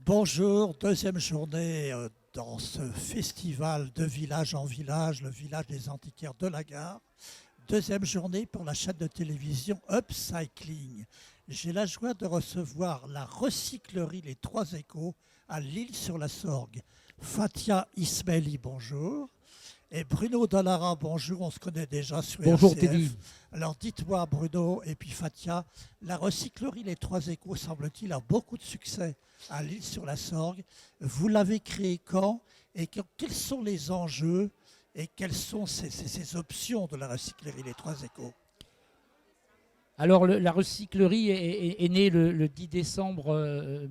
Bonjour, deuxième journée dans ce festival de village en village, le village des antiquaires de la Gare. Deuxième journée pour la chaîne de télévision Upcycling. J'ai la joie de recevoir la recyclerie Les Trois Échos à L'Isle-sur-la-Sorgue. Fatia Ismaili, bonjour. Et Bruno Dallara, bonjour, on se connaît déjà sur Bonjour RCF. Teddy. Alors dites-moi Bruno et puis Fatia, la recyclerie Les Trois Échos semble-t-il a beaucoup de succès à L'Isle-sur-la-Sorgue. Vous l'avez créée quand et quels sont les enjeux et quelles sont ces options de la recyclerie Les Trois Échos? Alors la recyclerie est née le 10 décembre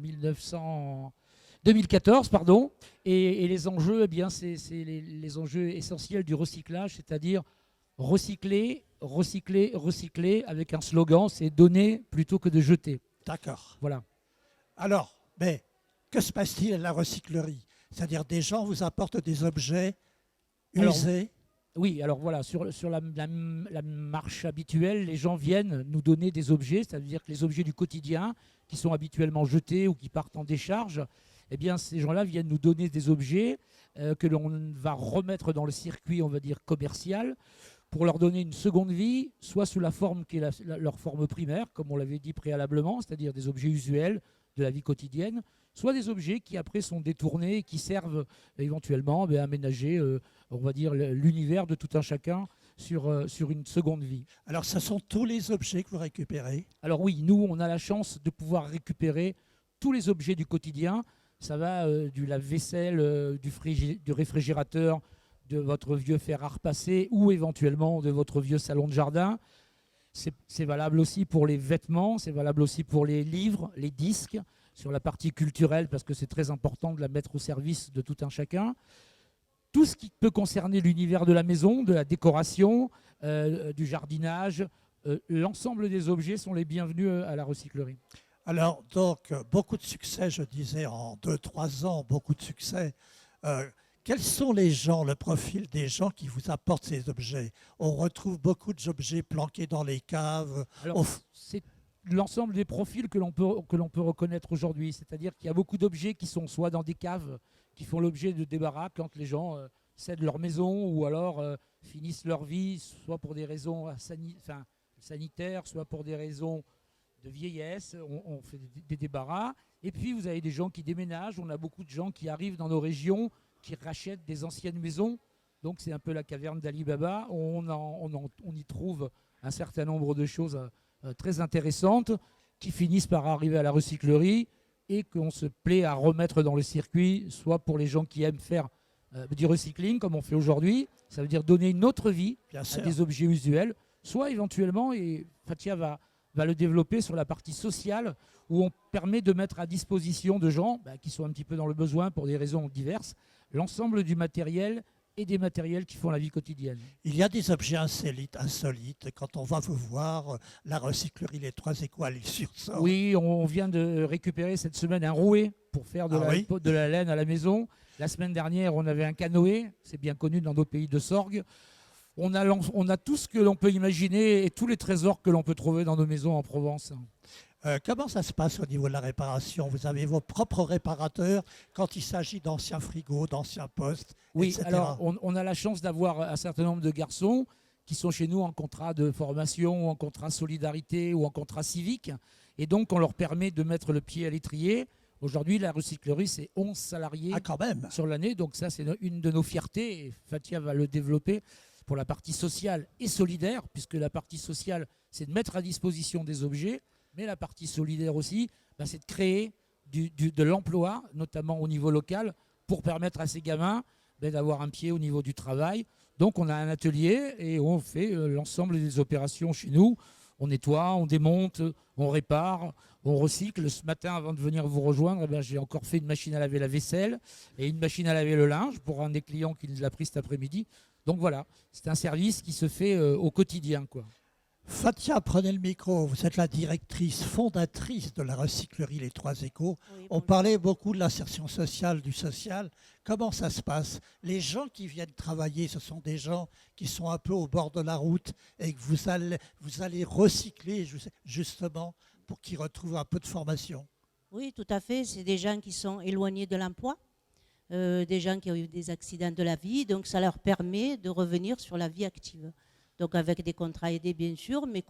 2014, pardon, et les enjeux, eh bien, c'est les enjeux essentiels du recyclage, c'est-à-dire recycler, recycler, recycler, avec un slogan, c'est donner plutôt que de jeter. D'accord. Voilà. Alors, mais que se passe-t-il à la recyclerie? C'est-à-dire des gens vous apportent des objets Alors, usés. oui, alors voilà, sur la marche habituelle, les gens viennent nous donner des objets, c'est-à-dire que les objets du quotidien qui sont habituellement jetés ou qui partent en décharge, eh bien ces gens-là viennent nous donner des objets que l'on va remettre dans le circuit, on va dire, commercial, pour leur donner une seconde vie, soit sous la forme qui est leur forme primaire, comme on l'avait dit préalablement, c'est-à-dire des objets usuels de la vie quotidienne, soit des objets qui après sont détournés et qui servent éventuellement à aménager, on va dire, l'univers de tout un chacun sur une seconde vie. Alors ce sont tous les objets que vous récupérez. Alors oui, nous, on a la chance de pouvoir récupérer tous les objets du quotidien. Ça va du lave-vaisselle, du réfrigérateur, de votre vieux fer à repasser ou éventuellement de votre vieux salon de jardin. C'est valable aussi pour les vêtements, c'est valable aussi pour les livres, les disques, sur la partie culturelle, parce que c'est très important de la mettre au service de tout un chacun. Tout ce qui peut concerner l'univers de la maison, de la décoration, du jardinage, l'ensemble des objets sont les bienvenus à la recyclerie. Alors donc beaucoup de succès, je disais en 2-3 ans, beaucoup de succès. Quels sont les gens, le profil des gens qui vous apportent ces objets? On retrouve beaucoup d'objets planqués dans les caves. Alors, c'est l'ensemble des profils que l'on peut reconnaître aujourd'hui. C'est-à-dire qu'il y a beaucoup d'objets qui sont soit dans des caves, qui font l'objet de débarras quand les gens cèdent leur maison ou alors finissent leur vie, soit pour des raisons sanitaires, soit pour des raisons de vieillesse. On fait des débarras. Et puis, vous avez des gens qui déménagent. On a beaucoup de gens qui arrivent dans nos régions, qui rachètent des anciennes maisons. Donc, c'est un peu la caverne d'Ali Baba. On y trouve un certain nombre de choses très intéressantes qui finissent par arriver à la recyclerie et qu'on se plaît à remettre dans le circuit, soit pour les gens qui aiment faire du recycling, comme on fait aujourd'hui, ça veut dire donner une autre vie à des objets usuels, soit éventuellement, et Fatia va le développer sur la partie sociale, où on permet de mettre à disposition de gens qui sont un petit peu dans le besoin pour des raisons diverses, l'ensemble du matériel et des matériels qui font la vie quotidienne. Il y a des objets insolites. Quand on va vous voir, la recyclerie Les Trois Échos à L'Isle-sur-Sorgue. Oui, on vient de récupérer cette semaine un rouet pour faire de la laine à la maison. La semaine dernière, on avait un canoë, c'est bien connu dans nos pays de Sorgue. On a tout ce que l'on peut imaginer et tous les trésors que l'on peut trouver dans nos maisons en Provence. Comment ça se passe au niveau de la réparation? Vous avez vos propres réparateurs quand il s'agit d'anciens frigos, d'anciens postes, oui, etc. Alors on a la chance d'avoir un certain nombre de garçons qui sont chez nous en contrat de formation, en contrat solidarité ou en contrat civique. Et donc on leur permet de mettre le pied à l'étrier. Aujourd'hui, la recyclerie, c'est 11 salariés quand même. Sur l'année. Donc ça, c'est une de nos fiertés. Et Fatia va le développer pour la partie sociale et solidaire, puisque la partie sociale, c'est de mettre à disposition des objets. Mais la partie solidaire aussi, c'est de créer de l'emploi, notamment au niveau local, pour permettre à ces gamins d'avoir un pied au niveau du travail. Donc on a un atelier et on fait l'ensemble des opérations chez nous. On nettoie, on démonte, on répare, on recycle. Ce matin, avant de venir vous rejoindre, j'ai encore fait une machine à laver la vaisselle et une machine à laver le linge pour un des clients qui l'a pris cet après-midi. Donc voilà, c'est un service qui se fait au quotidien, quoi. Fatia, prenez le micro. Vous êtes la directrice fondatrice de la recyclerie Les Trois Échos. Oui, on parlait beaucoup de l'insertion sociale, du social. Comment ça se passe? Les gens qui viennent travailler, ce sont des gens qui sont un peu au bord de la route et que vous allez recycler justement pour qu'ils retrouvent un peu de formation. Oui, tout à fait. C'est des gens qui sont éloignés de l'emploi, des gens qui ont eu des accidents de la vie. Donc, ça leur permet de revenir sur la vie active. Donc, avec des contrats aidés, bien sûr, mais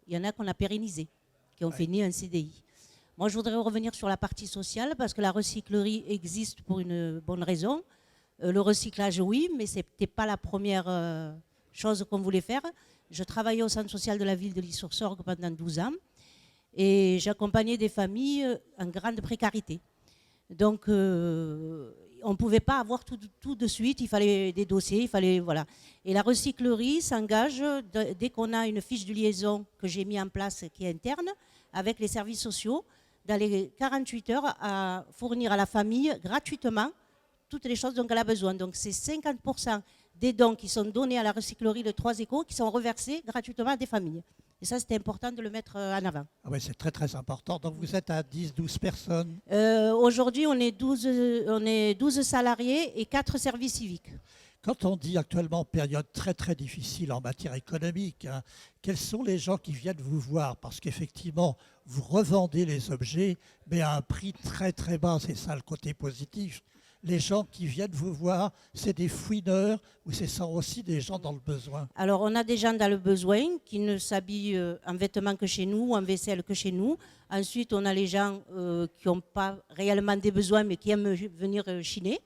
il y en a qu'on a pérennisés, qui ont fini un CDI. Moi, je voudrais revenir sur la partie sociale parce que la recyclerie existe pour une bonne raison. Le recyclage, oui, mais ce n'était pas la première chose qu'on voulait faire. Je travaillais au centre social de la ville de L'Isle-sur-Sorgue pendant 12 ans et j'accompagnais des familles en grande précarité. Donc, on ne pouvait pas avoir tout de suite, il fallait des dossiers, il fallait, voilà. Et la recyclerie s'engage, dès qu'on a une fiche de liaison que j'ai mis en place qui est interne, avec les services sociaux, dans les 48 heures, à fournir à la famille gratuitement toutes les choses dont elle a besoin. Donc, c'est 50% des dons qui sont donnés à la recyclerie de 3 échos qui sont reversés gratuitement à des familles. Et ça, c'était important de le mettre en avant. Ah oui, c'est très très important. Donc vous êtes à 10-12 personnes. Aujourd'hui, on est 12 salariés et 4 services civiques. Quand on dit actuellement période très très difficile en matière économique, hein, quels sont les gens qui viennent vous voir? Parce qu'effectivement, vous revendez les objets, mais à un prix très très bas. C'est ça le côté positif. Les gens qui viennent vous voir, c'est des fouineurs ou ce sont aussi des gens dans le besoin? Alors, on a des gens dans le besoin qui ne s'habillent en vêtements que chez nous, en vaisselle que chez nous. Ensuite, on a les gens qui n'ont pas réellement des besoins, mais qui aiment venir chiner,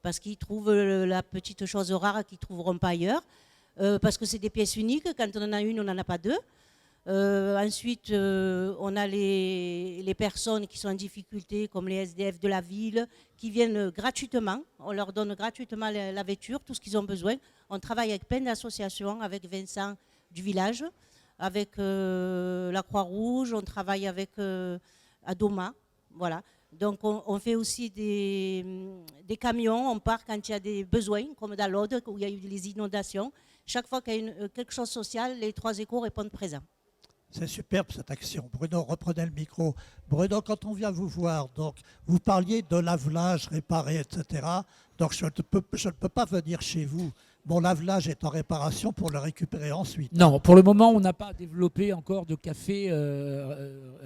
parce qu'ils trouvent la petite chose rare qu'ils ne trouveront pas ailleurs. Parce que c'est des pièces uniques. Quand on en a une, on n'en a pas deux. Ensuite, on a les personnes qui sont en difficulté, comme les SDF de la ville, qui viennent gratuitement. On leur donne gratuitement la vêture, tout ce qu'ils ont besoin. On travaille avec plein d'associations, avec Vincent du village, avec la Croix-Rouge, on travaille avec Adoma. Voilà. Donc, on fait aussi des camions. On part quand il y a des besoins, comme dans l'Aude, où il y a eu les inondations. Chaque fois qu'il y a quelque chose de social, les 3 échos répondent présents. C'est superbe cette action. Bruno, reprenez le micro. Bruno, quand on vient vous voir, donc, vous parliez de lave-linge réparé, etc. Donc je ne peux pas venir chez vous. Mon lave-linge est en réparation pour le récupérer ensuite. Non, pour le moment, on n'a pas développé encore de café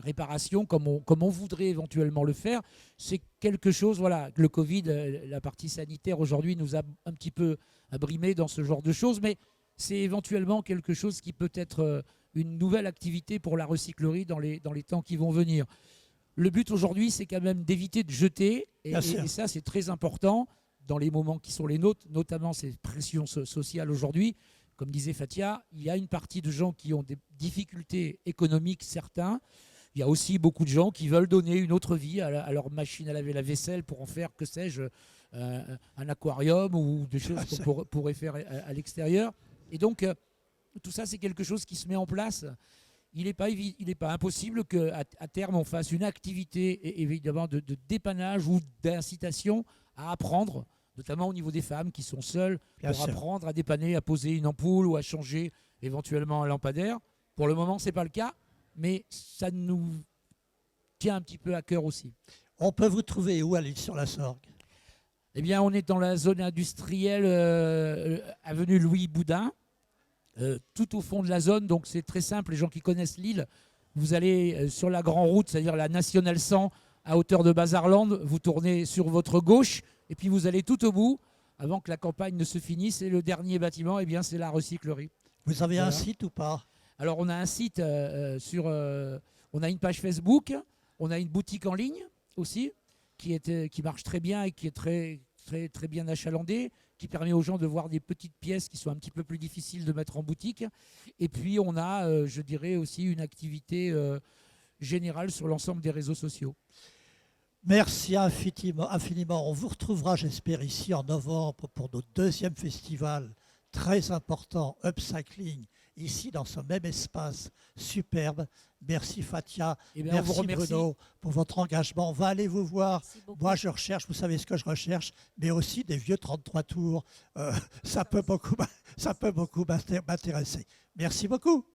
réparation comme on voudrait éventuellement le faire. C'est quelque chose, voilà, le Covid, la partie sanitaire aujourd'hui nous a un petit peu abrimé dans ce genre de choses, mais c'est éventuellement quelque chose qui peut être une nouvelle activité pour la recyclerie dans les temps qui vont venir. Le but aujourd'hui, c'est quand même d'éviter de jeter, et ça, c'est très important dans les moments qui sont les nôtres, notamment ces pressions sociales aujourd'hui. Comme disait Fatia, il y a une partie de gens qui ont des difficultés économiques, certains. Il y a aussi beaucoup de gens qui veulent donner une autre vie à leur machine à laver la vaisselle pour en faire, que sais-je, un aquarium ou des choses qu'on pourrait faire à l'extérieur. Et donc, tout ça, c'est quelque chose qui se met en place. Il n'est pas impossible qu'à terme, on fasse une activité, évidemment, de dépannage ou d'incitation à apprendre, notamment au niveau des femmes qui sont seules, pour apprendre à dépanner, à poser une ampoule ou à changer éventuellement un lampadaire. Pour le moment, ce n'est pas le cas, mais ça nous tient un petit peu à cœur aussi. On peut vous trouver où à l'Île-sur-la-Sorgue? Eh bien, on est dans la zone industrielle, avenue Louis Boudin, tout au fond de la zone. Donc, c'est très simple. Les gens qui connaissent l'île, vous allez sur la grande route, c'est-à-dire la Nationale 100, à hauteur de Bazarland. Vous tournez sur votre gauche et puis vous allez tout au bout, avant que la campagne ne se finisse. Et le dernier bâtiment, eh bien, c'est la recyclerie. Vous avez un site ou pas? Alors, on a un site on a une page Facebook, on a une boutique en ligne aussi, qui marche très bien et qui est très, très, très bien achalandée, qui permet aux gens de voir des petites pièces qui sont un petit peu plus difficiles de mettre en boutique. Et puis, on a, je dirais, aussi une activité générale sur l'ensemble des réseaux sociaux. Merci infiniment. On vous retrouvera, j'espère, ici en novembre pour notre 2e festival très important, Upcycling, ici dans ce même espace superbe. Merci Fatia, merci Bruno pour votre engagement. On va aller vous voir. Moi, je recherche, vous savez ce que je recherche, mais aussi des vieux 33 tours. Ça peut beaucoup m'intéresser. Merci beaucoup.